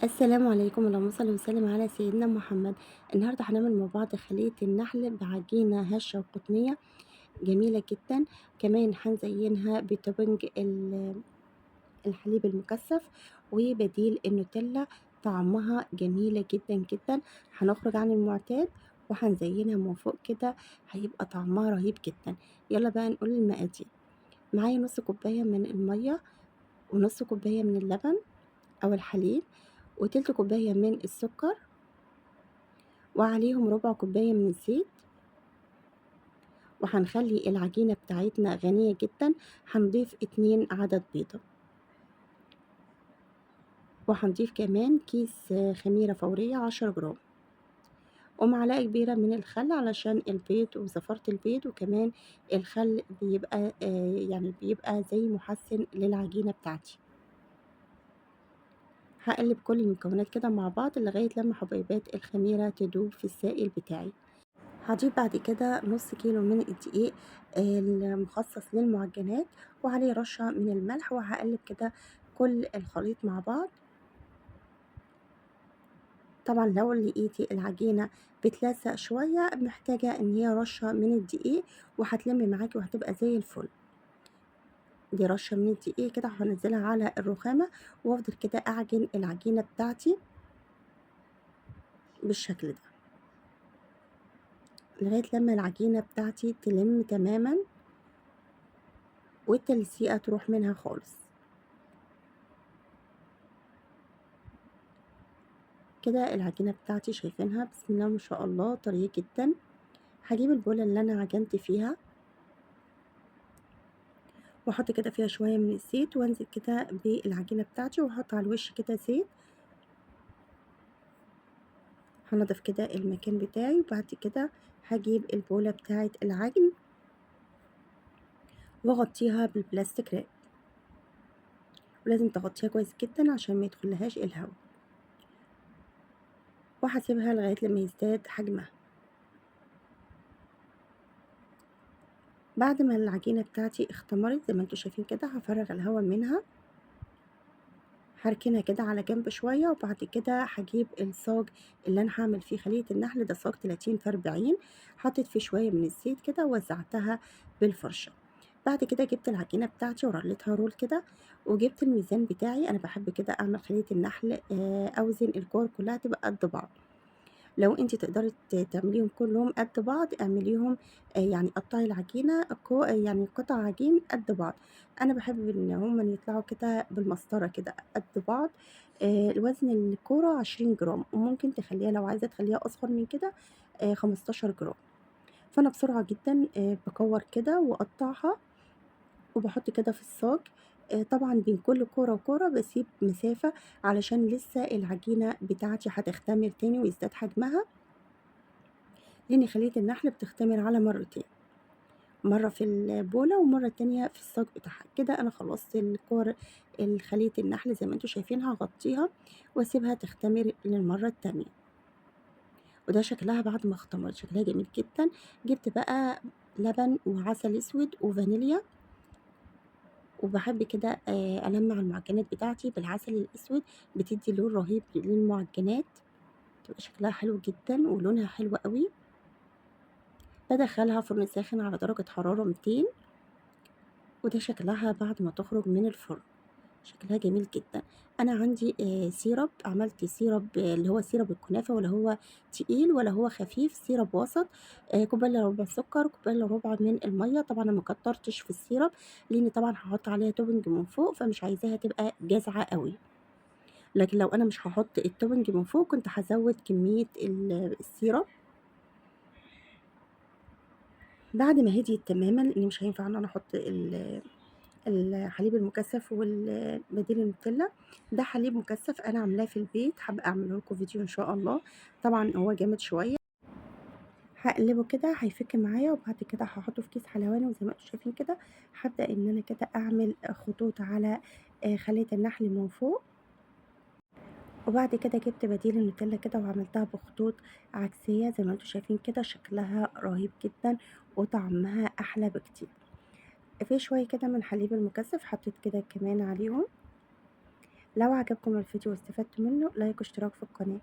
السلام عليكم، اللهم صل وسلم على سيدنا محمد. النهارده هنعمل مع بعض خلية النحل بعجينة هشة وقطنية جميلة جدا. كمان هنزينها بتوبنج الحليب المكثف وبديل النوتيلا، طعمها جميلة جدا جدا. هنخرج عن المعتاد وهنزينها من فوق كده، هيبقى طعمها رهيب جدا. يلا بقى نقول المقادير. معايا نص كوباية من المية، ونص كوباية من اللبن أو الحليب، وتلت كوباية من السكر، وعليهم ربع كوباية من الزيت. وهنخلي العجينة بتاعتنا غنية جدا. هنضيف 2 عدد بيضة، وهنضيف كمان كيس خميرة فورية 10 جرام، ومعلقة كبيرة من الخل علشان البيض وزفارة البيض، وكمان الخل بيبقى يعني بيبقى زي محسن للعجينة بتاعتي. هقلب كل المكونات كده مع بعض لغاية لما حبيبات الخميرة تدوب في السائل بتاعي. هاضيف بعد كده نص كيلو من الدقيق المخصص للمعجنات، وعليه رشة من الملح، وهقلب كده كل الخليط مع بعض. طبعا لو لقيتي العجينة بتلزق شوية، محتاجة ان هي رشة من الدقيق وهتلم معاكي وهتبقى زي الفل. دي رشة من الدقيق كده هنزلها على الرخامة، وافضل كده اعجن العجينة بتاعتي بالشكل ده لغاية لما العجينة بتاعتي تلم تماما والتلزيقة تروح منها خالص. كده العجينة بتاعتي شايفينها بسم الله ما شاء الله طرية جدا. هجيب البولة اللي انا عجنت فيها، واحط كده فيها شوية من الزيت، وانزل كده بالعجينة بتاعتي، واحط على الوش كده زيت. هنضف كده المكان بتاعي، وبعد كده هجيب البولة بتاعة العجن واغطيها بالبلاستيك راب، ولازم تغطيها كويس جدا عشان ما يدخلهاش الهواء، وهسيبها لغاية لما يزداد حجمها. بعد ما العجينة بتاعتي اختمرت زي ما انتوا شايفين كده، هفرغ الهواء منها، هركنها كده على جنب شوية. وبعد كده هجيب الصاج اللي انا هعمل فيه خلية النحل، ده صاج 30 في 40. حطيت فيه شوية من الزيت كده ووزعتها بالفرشة. بعد كده جبت العجينة بتاعتي ورليتها رول كده، وجبت الميزان بتاعي. انا بحب كده اعمل خلية النحل اوزن الكور كلها تبقى قد بعض. لو انت تقدري تعمليهم كلهم قد بعض اعمليهم، يعني قطعي العجينة يعني قطع عجين قد بعض. انا بحب ان هما يطلعوا كده بالمسطرة كده قد بعض. الوزن الكورة 20 جرام، وممكن تخليها لو عايزة تخليها اصغر من كده 15 جرام. فانا بسرعة جدا بكور كده واقطعها، وباحط كده في الصاج. طبعًا بين كل كورة وكورة باسيب مسافة علشان لسه العجينة بتاعتي هتختمر تاني ويزداد حجمها، لإن خلية النحل بتختمر على مرتين، مرة في البولة ومرة تانية في الصاج بتاعها. كده أنا خلصت خلية النحل زي ما أنتم شايفين، هاغطيها واسيبها تختمر للمرة التانية. وده شكلها بعد ما اختمرت، شكلها جميل جدًا. جبت بقى لبن وعسل أسود وفانيليا، وباحب كده ألمّع المعجنات بتاعتي بالعسل الأسود، بتدّي لون رهيب للمعجنات، بتبقى شكلها حلو جدًا ولونها حلو أوي. بادخّلها فرن ساخن على درجة حرارة 200، وده شكلها بعد ما تخرج من الفرن، شكلها جميل جدًا. أنا عندي سيرب، عملت سيرب اللي هو سيرب الكنافة، ولا هو تقيل ولا هو خفيف، سيرب وسط. كوباية إلا ربع سكر، كوباية إلا ربع من المَيّة. طبعًا أنا ما كترتش في السيرب، لإن طبعًا هاحط عليها توبنج من فوق، فمش عايزاها تبقى جازعة أوي. لكن لو أنا مش هاحط التوبنج من فوق كنت هازوّد كمية السيرب. بعد ما هديت تمامًا، لإن مش هينفع إن أنا أحط الحليب المكثف بديل النوتيلا. ده حليب مكثف أنا عاملاه في البيت، هابقى أعمله لكم فيديو إن شاء الله. طبعًا هو جامد شوية. هاقلبه كده هيفك معايا، وبعد كده هاحطه في كيس حلواني، وزي ما أنتم شايفين كده هابدأ إن أنا كده أعمل خطوط على خلية النحل من فوق. وبعد كده جبت بديل النوتيلا كده وعملتها بخطوط عكسية زي ما انتم شايفين كده، شكلها رهيب جدا وطعمها أحلى بكتير. في شوية كده من حليب المكثف حطيت كده كمان عليهم، لو عجبكم الفيديو واستفدتوا منه لايك واشتراك في القناة.